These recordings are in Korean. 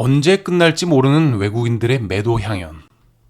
언제 끝날지 모르는 외국인들의 매도 향연.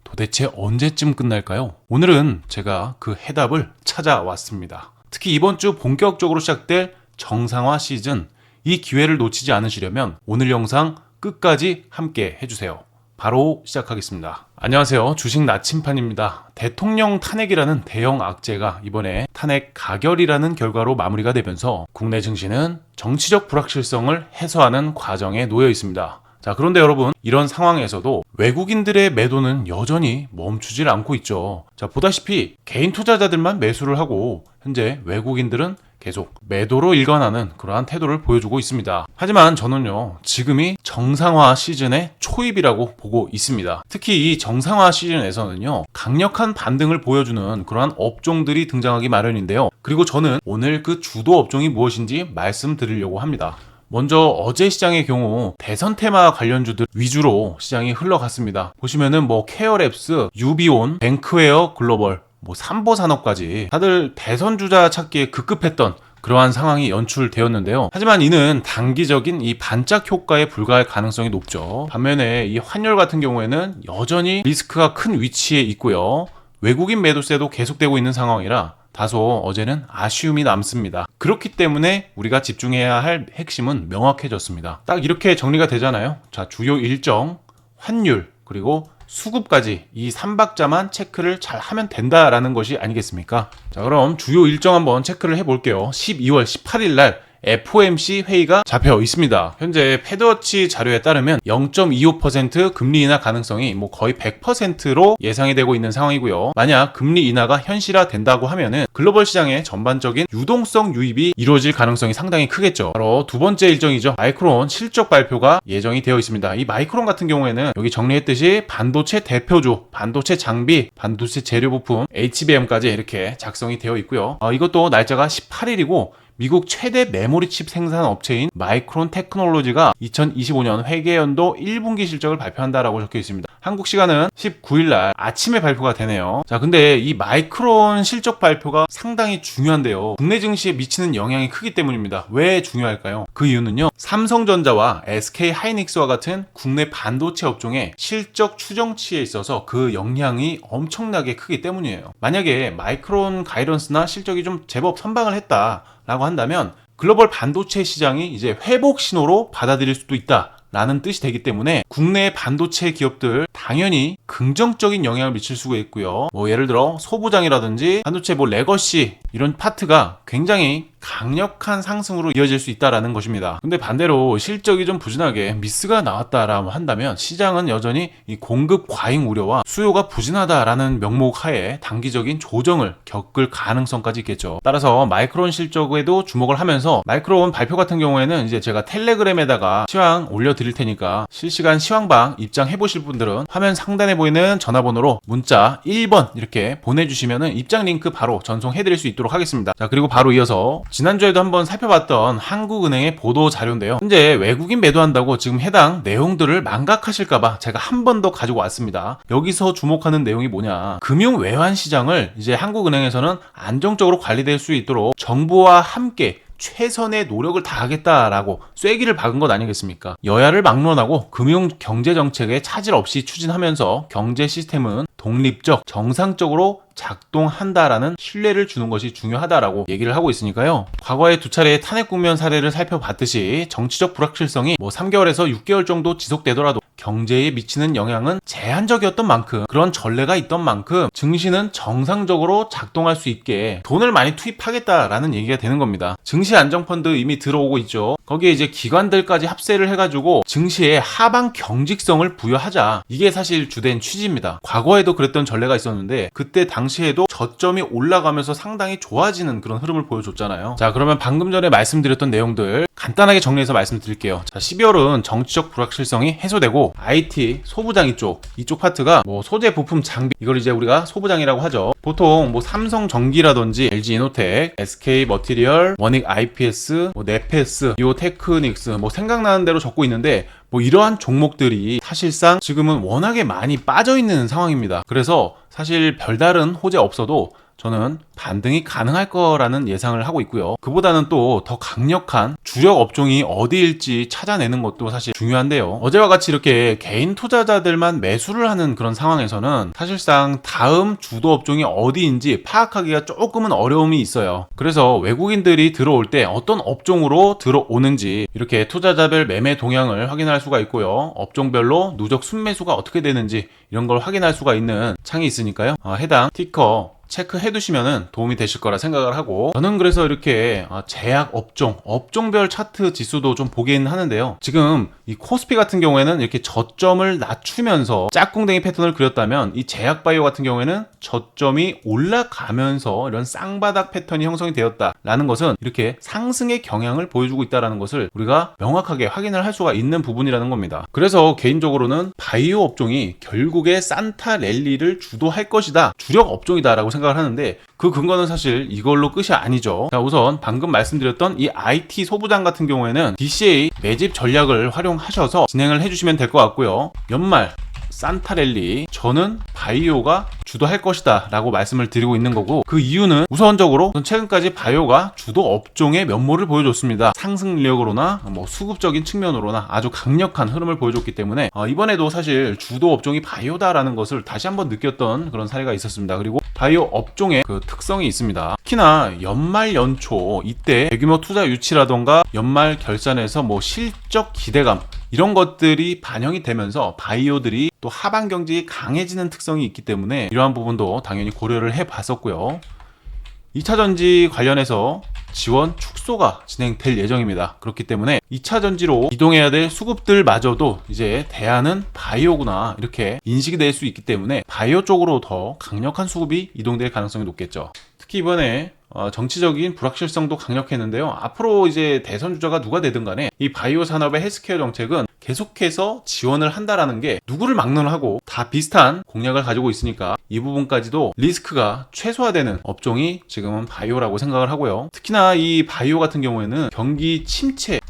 도대체 언제쯤 끝날까요? 오늘은 제가 그 해답을 찾아왔습니다. 특히 이번 주 본격적으로 시작될 정상화 시즌, 이 기회를 놓치지 않으시려면 오늘 영상 끝까지 함께 해주세요. 바로 시작하겠습니다. 안녕하세요. 주식 나침판입니다. 대통령 탄핵이라는 대형 악재가 이번에 탄핵 가결이라는 결과로 마무리가 되면서 국내 증시는 정치적 불확실성을 해소하는 과정에 놓여 있습니다. 자, 그런데 여러분, 이런 상황에서도 외국인들의 매도는 여전히 멈추질 않고 있죠. 자, 보다시피 개인 투자자들만 매수를 하고 현재 외국인들은 계속 매도로 일관하는 그러한 태도를 보여주고 있습니다. 하지만 저는요, 지금이 정상화 시즌의 초입이라고 보고 있습니다. 특히 이 정상화 시즌에서는요, 강력한 반등을 보여주는 그러한 업종들이 등장하기 마련인데요. 그리고 저는 오늘 그 주도 업종이 무엇인지 말씀드리려고 합니다. 먼저 어제 시장의 경우 대선 테마 관련주들 위주로 시장이 흘러갔습니다. 보시면은 케어랩스, 유비온, 뱅크웨어 글로벌, 삼보산업까지 다들 대선 주자 찾기에 급급했던 그러한 상황이 연출되었는데요. 하지만 이는 단기적인 이 반짝 효과에 불과할 가능성이 높죠. 반면에 이 환율 같은 경우에는 여전히 리스크가 큰 위치에 있고요. 외국인 매도세도 계속되고 있는 상황이라 다소 어제는 아쉬움이 남습니다. 그렇기 때문에 우리가 집중해야 할 핵심은 명확해졌습니다. 딱 이렇게 정리가 되잖아요. 자, 주요 일정, 환율, 그리고 수급까지 이 3박자만 체크를 잘 하면 된다라는 것이 아니겠습니까? 자, 그럼 주요 일정 한번 체크를 해볼게요. 12월 18일 날 FOMC 회의가 잡혀 있습니다. 현재 패드워치 자료에 따르면 0.25% 금리 인하 가능성이 거의 100%로 예상이 되고 있는 상황이고요. 만약 금리 인하가 현실화 된다고 하면은 글로벌 시장의 전반적인 유동성 유입이 이루어질 가능성이 상당히 크겠죠. 바로 두 번째 일정이죠. 마이크론 실적 발표가 예정이 되어 있습니다. 이 마이크론 같은 경우에는 여기 정리했듯이 반도체 대표주, 반도체 장비, 반도체 재료 부품, HBM까지 이렇게 작성이 되어 있고요. 이것도 날짜가 18일이고 미국 최대 메모리 칩 생산 업체인 마이크론 테크놀로지가 2025년 회계연도 1분기 실적을 발표한다라고 적혀 있습니다. 한국 시간은 19일 날 아침에 발표가 되네요. 자, 근데 이 마이크론 실적 발표가 상당히 중요한데요. 국내 증시에 미치는 영향이 크기 때문입니다. 왜 중요할까요? 그 이유는요, 삼성전자와 SK 하이닉스와 같은 국내 반도체 업종의 실적 추정치에 있어서 그 영향이 엄청나게 크기 때문이에요. 만약에 마이크론 가이던스나 실적이 좀 제법 선방을 했다 라고 한다면 글로벌 반도체 시장이 이제 회복 신호로 받아들일 수도 있다라는 뜻이 되기 때문에 국내 반도체 기업들 당연히 긍정적인 영향을 미칠 수가 있고요. 예를 들어 소부장이라든지 반도체 레거시 이런 파트가 굉장히 강력한 상승으로 이어질 수 있다라는 것입니다. 근데 반대로 실적이 좀 부진하게 미스가 나왔다라고 한다면 시장은 여전히 이 공급 과잉 우려와 수요가 부진하다라는 명목 하에 단기적인 조정을 겪을 가능성까지 있겠죠. 따라서 마이크론 실적에도 주목을 하면서 마이크론 발표 같은 경우에는 이제 제가 텔레그램에다가 시황 올려드릴 테니까 실시간 시황방 입장해 보실 분들은 화면 상단에 보이는 전화번호로 문자 1번 이렇게 보내주시면은 입장 링크 바로 전송해 드릴 수 있도록 하겠습니다. 자, 그리고 바로 이어서 지난주에도 한번 살펴봤던 한국은행의 보도 자료인데요. 현재 외국인 매도한다고 지금 해당 내용들을 망각하실까봐 제가 한 번 더 가지고 왔습니다. 여기서 주목하는 내용이 뭐냐, 금융 외환 시장을 이제 한국은행에서는 안정적으로 관리될 수 있도록 정부와 함께 최선의 노력을 다하겠다라고 쐐기를 박은 것 아니겠습니까? 여야를 막론하고 금융 경제 정책에 차질 없이 추진하면서 경제 시스템은 독립적, 정상적으로 작동한다라는 신뢰를 주는 것이 중요하다라고 얘기를 하고 있으니까요. 과거에 두 차례의 탄핵 국면 사례를 살펴봤듯이 정치적 불확실성이 3개월에서 6개월 정도 지속되더라도 경제에 미치는 영향은 제한적이었던 만큼, 그런 전례가 있던 만큼 증시는 정상적으로 작동할 수 있게 돈을 많이 투입하겠다라는 얘기가 되는 겁니다. 증시 안정펀드 이미 들어오고 있죠. 거기에 이제 기관들까지 합세를 해가지고 증시에 하방 경직성을 부여하자, 이게 사실 주된 취지입니다. 과거에도 그랬던 전례가 있었는데 그때 당시에도 저점이 올라가면서 상당히 좋아지는 그런 흐름을 보여줬잖아요. 자, 그러면 방금 전에 말씀드렸던 내용들 간단하게 정리해서 말씀드릴게요. 자, 12월은 정치적 불확실성이 해소되고 IT, 소부장 이쪽 파트가 소재, 부품, 장비, 이걸 이제 우리가 소부장이라고 하죠. 보통 삼성전기라든지 LG이노텍, SK머티리얼, 원익 IPS, 네페스, 이오테크닉스 생각나는 대로 적고 있는데 이러한 종목들이 사실상 지금은 워낙에 많이 빠져있는 상황입니다. 그래서 사실 별다른 호재 없어도 저는 반등이 가능할 거라는 예상을 하고 있고요. 그보다는 또 더 강력한 주력 업종이 어디일지 찾아내는 것도 사실 중요한데요. 어제와 같이 이렇게 개인 투자자들만 매수를 하는 그런 상황에서는 사실상 다음 주도 업종이 어디인지 파악하기가 조금은 어려움이 있어요. 그래서 외국인들이 들어올 때 어떤 업종으로 들어오는지 이렇게 투자자별 매매 동향을 확인할 수가 있고요. 업종별로 누적 순매수가 어떻게 되는지 이런 걸 확인할 수가 있는 창이 있으니까요. 해당 티커 체크해 두시면 도움이 되실 거라 생각을 하고, 저는 그래서 이렇게 제약 업종별 차트 지수도 좀 보긴 하는데요. 지금 이 코스피 같은 경우에는 이렇게 저점을 낮추면서 짝꿍댕이 패턴을 그렸다면, 이 제약 바이오 같은 경우에는 저점이 올라가면서 이런 쌍바닥 패턴이 형성이 되었다라는 것은 이렇게 상승의 경향을 보여주고 있다는 것을 우리가 명확하게 확인을 할 수가 있는 부분이라는 겁니다. 그래서 개인적으로는 바이오 업종이 결국에 산타 랠리를 주도할 것이다, 주력 업종이다라고 생각을 하는데, 그 근거는 사실 이걸로 끝이 아니죠. 자, 우선 방금 말씀드렸던 이 IT 소부장 같은 경우에는 DCA 매집 전략을 활용하셔서 진행을 해주시면 될 것 같고요. 연말 산타랠리, 저는 바이오가 주도할 것이다 라고 말씀을 드리고 있는 거고, 그 이유는 우선적으로 최근까지 바이오가 주도 업종의 면모를 보여줬습니다. 상승 능력으로나 수급적인 측면으로나 아주 강력한 흐름을 보여줬기 때문에 이번에도 사실 주도 업종이 바이오다라는 것을 다시 한번 느꼈던 그런 사례가 있었습니다. 그리고 바이오 업종의 그 특성이 있습니다. 특히나 연말 연초 이때 대규모 투자 유치라던가 연말 결산에서 실적 기대감, 이런 것들이 반영이 되면서 바이오들이 또 하반 경직이 강해지는 특성이 있기 때문에 이러한 부분도 당연히 고려를 해봤었고요. 2차전지 관련해서 지원 축소가 진행될 예정입니다. 그렇기 때문에 2차전지로 이동해야 될 수급들마저도 이제 대안은 바이오구나, 이렇게 인식이 될 수 있기 때문에 바이오 쪽으로 더 강력한 수급이 이동될 가능성이 높겠죠. 특히 이번에 정치적인 불확실성도 강력했는데요. 앞으로 이제 대선 주자가 누가 되든 간에 이 바이오 산업의 헬스케어 정책은 계속해서 지원을 한다라는 게 누구를 막론하고 다 비슷한 공약을 가지고 있으니까 이 부분까지도 리스크가 최소화되는 업종이 지금은 바이오라고 생각을 하고요. 특히나 이 바이오 같은 경우에는 경기 침체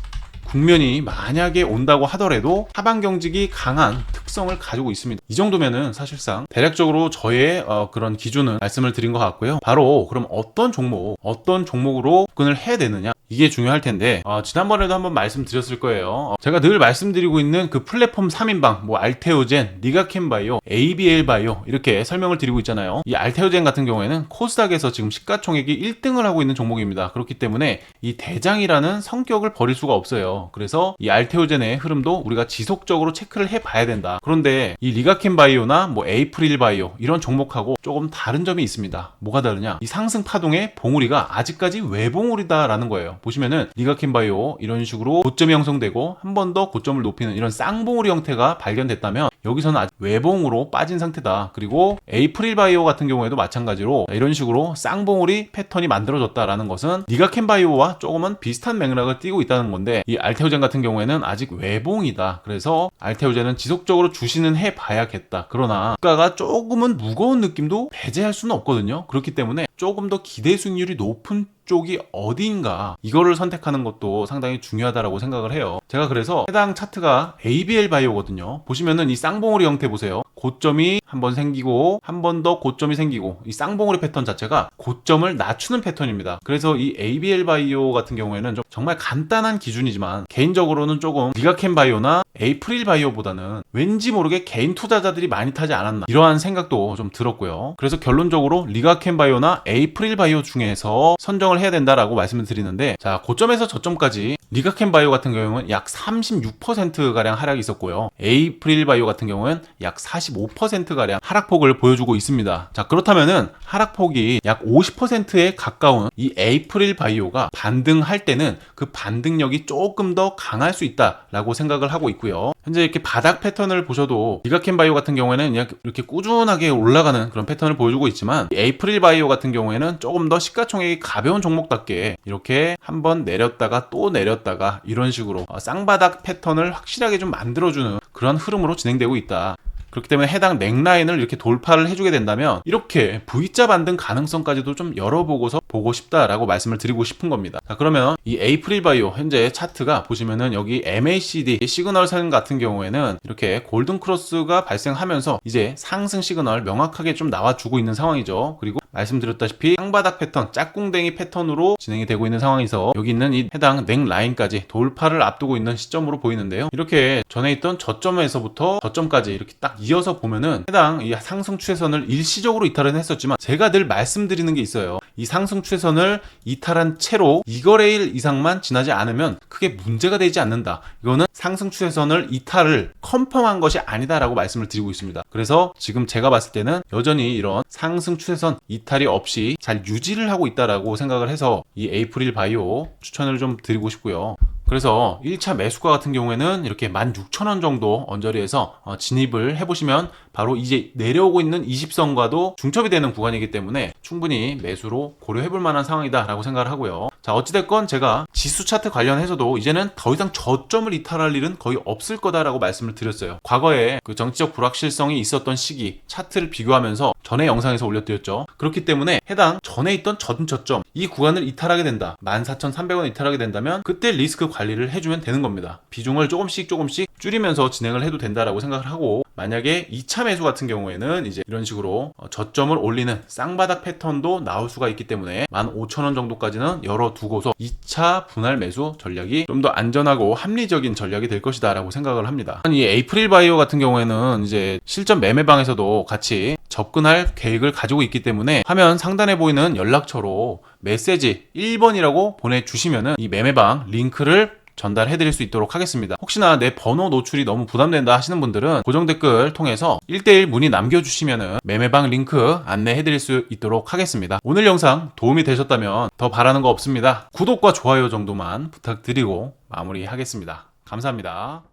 국면이 만약에 온다고 하더라도 하반 경직이 강한 특성을 가지고 있습니다. 이 정도면은 사실상 대략적으로 저의 그런 기준은 말씀을 드린 것 같고요. 바로 그럼 어떤 종목으로 접근을 해야 되느냐, 이게 중요할 텐데, 지난번에도 한번 말씀드렸을 거예요. 제가 늘 말씀드리고 있는 그 플랫폼 3인방, 알테오젠, 니가캔바이오, ABL바이오 이렇게 설명을 드리고 있잖아요. 이 알테오젠 같은 경우에는 코스닥에서 지금 시가총액이 1등을 하고 있는 종목입니다. 그렇기 때문에 이 대장이라는 성격을 버릴 수가 없어요. 그래서 이 알테오젠의 흐름도 우리가 지속적으로 체크를 해봐야 된다. 그런데 이 리가캔바이오나 에이프릴바이오 이런 종목하고 조금 다른 점이 있습니다. 뭐가 다르냐? 이 상승 파동의 봉우리가 아직까지 외봉우리다라는 거예요. 보시면은 리가캔바이오 이런 식으로 고점이 형성되고 한 번 더 고점을 높이는 이런 쌍봉우리 형태가 발견됐다면, 여기서는 아직 외봉으로 빠진 상태다. 그리고 에이프릴바이오 같은 경우에도 마찬가지로 이런 식으로 쌍봉우리 패턴이 만들어졌다라는 것은 리가캔바이오와 조금은 비슷한 맥락을 띠고 있다는 건데, 이 알테오젠 같은 경우에는 아직 외봉이다. 그래서 알테오젠은 지속적으로 주시는 해봐야겠다. 그러나 주가가 조금은 무거운 느낌도 배제할 수는 없거든요. 그렇기 때문에 조금 더 기대 수익률이 높은 쪽이 어디인가, 이거를 선택하는 것도 상당히 중요하다라고 생각을 해요. 제가 그래서 해당 차트가 ABL 바이오거든요. 보시면은 이 쌍봉우리 형태 보세요. 고점이 한번 생기고 한 번 더 고점이 생기고, 이 쌍봉우리 패턴 자체가 고점을 낮추는 패턴입니다. 그래서 이 ABL 바이오 같은 경우에는 정말 간단한 기준이지만 개인적으로는 조금 리가캔 바이오나 에이프릴 바이오보다는 왠지 모르게 개인 투자자들이 많이 타지 않았나, 이러한 생각도 좀 들었고요. 그래서 결론적으로 리가캔 바이오나 에이프릴 바이오 중에서 선정을 해야 된다라고 말씀을 드리는데, 자, 고점에서 저점까지 리가캔 바이오 같은 경우는 약 36%가량 하락이 있었고요. 에이프릴 바이오 같은 경우는 약 45%가량 하락폭을 보여주고 있습니다. 자, 그렇다면은 하락폭이 약 50%에 가까운 이 에이프릴 바이오가 반등할 때는 그 반등력이 조금 더 강할 수 있다라고 생각을 하고 있고요. 현재 이렇게 바닥 패턴을 보셔도 리가캔 바이오 같은 경우에는 이렇게 꾸준하게 올라가는 그런 패턴을 보여주고 있지만, 에이프릴 바이오 같은 경우에는 조금 더 시가총액이 가벼운 종목답게 이렇게 한번 내렸다가 또 내렸다가 이런 식으로 쌍바닥 패턴을 확실하게 좀 만들어주는 그런 흐름으로 진행되고 있다. 그렇기 때문에 해당 넥라인을 이렇게 돌파를 해주게 된다면 이렇게 V자 반등 가능성까지도 좀 열어보고서 보고 싶다라고 말씀을 드리고 싶은 겁니다. 자, 그러면 이 에이프릴 바이오 현재 차트가 보시면은 여기 MACD 시그널선 같은 경우에는 이렇게 골든 크로스가 발생하면서 이제 상승 시그널 명확하게 좀 나와주고 있는 상황이죠. 그리고 말씀드렸다시피 땅바닥 패턴, 짝꿍댕이 패턴으로 진행이 되고 있는 상황에서 여기 있는 이 해당 넥 라인까지 돌파를 앞두고 있는 시점으로 보이는데요. 이렇게 전에 있던 저점에서부터 저점까지 이렇게 딱 이어서 보면은 해당 이 상승 추세선을 일시적으로 이탈은 했었지만 제가 늘 말씀드리는 게 있어요. 이 상승 추세선을 이탈한 채로 2거래일 이상만 지나지 않으면 크게 문제가 되지 않는다. 이거는 상승 추세선을 이탈을 컨펌한 것이 아니다라고 말씀을 드리고 있습니다. 그래서 지금 제가 봤을 때는 여전히 이런 상승 추세선 이탈이 없이 잘 유지를 하고 있다라고 생각을 해서 이 에이프릴 바이오 추천을 좀 드리고 싶고요. 그래서 1차 매수가 같은 경우에는 이렇게 16,000원 정도 언저리에서 진입을 해보시면 바로 이제 내려오고 있는 20선과도 중첩이 되는 구간이기 때문에 충분히 매수로 고려해볼 만한 상황이다 라고 생각을 하고요. 자, 어찌됐건 제가 지수 차트 관련해서도 이제는 더 이상 저점을 이탈할 일은 거의 없을 거다라고 말씀을 드렸어요. 과거에 그 정치적 불확실성이 있었던 시기 차트를 비교하면서 전에 영상에서 올려드렸죠. 그렇기 때문에 해당 전에 있던 전 저점 이 구간을 이탈하게 된다. 14,300원 이탈하게 된다면 그때 리스크 관리를 해주면 되는 겁니다. 비중을 조금씩 줄이면서 진행을 해도 된다라고 생각을 하고, 만약에 2차 매수 같은 경우에는 이제 이런 식으로 저점을 올리는 쌍바닥 패턴도 나올 수가 있기 때문에 15,000원 정도까지는 열어두고서 2차 분할 매수 전략이 좀 더 안전하고 합리적인 전략이 될 것이다 라고 생각을 합니다. 이 에이프릴 바이오 같은 경우에는 이제 실전 매매방에서도 같이 접근할 계획을 가지고 있기 때문에 화면 상단에 보이는 연락처로 메시지 1번이라고 보내주시면은 이 매매방 링크를 전달해드릴 수 있도록 하겠습니다. 혹시나 내 번호 노출이 너무 부담된다 하시는 분들은 고정 댓글 통해서 1대1 문의 남겨주시면 매매방 링크 안내해드릴 수 있도록 하겠습니다. 오늘 영상 도움이 되셨다면 더 바라는 거 없습니다. 구독과 좋아요 정도만 부탁드리고 마무리하겠습니다. 감사합니다.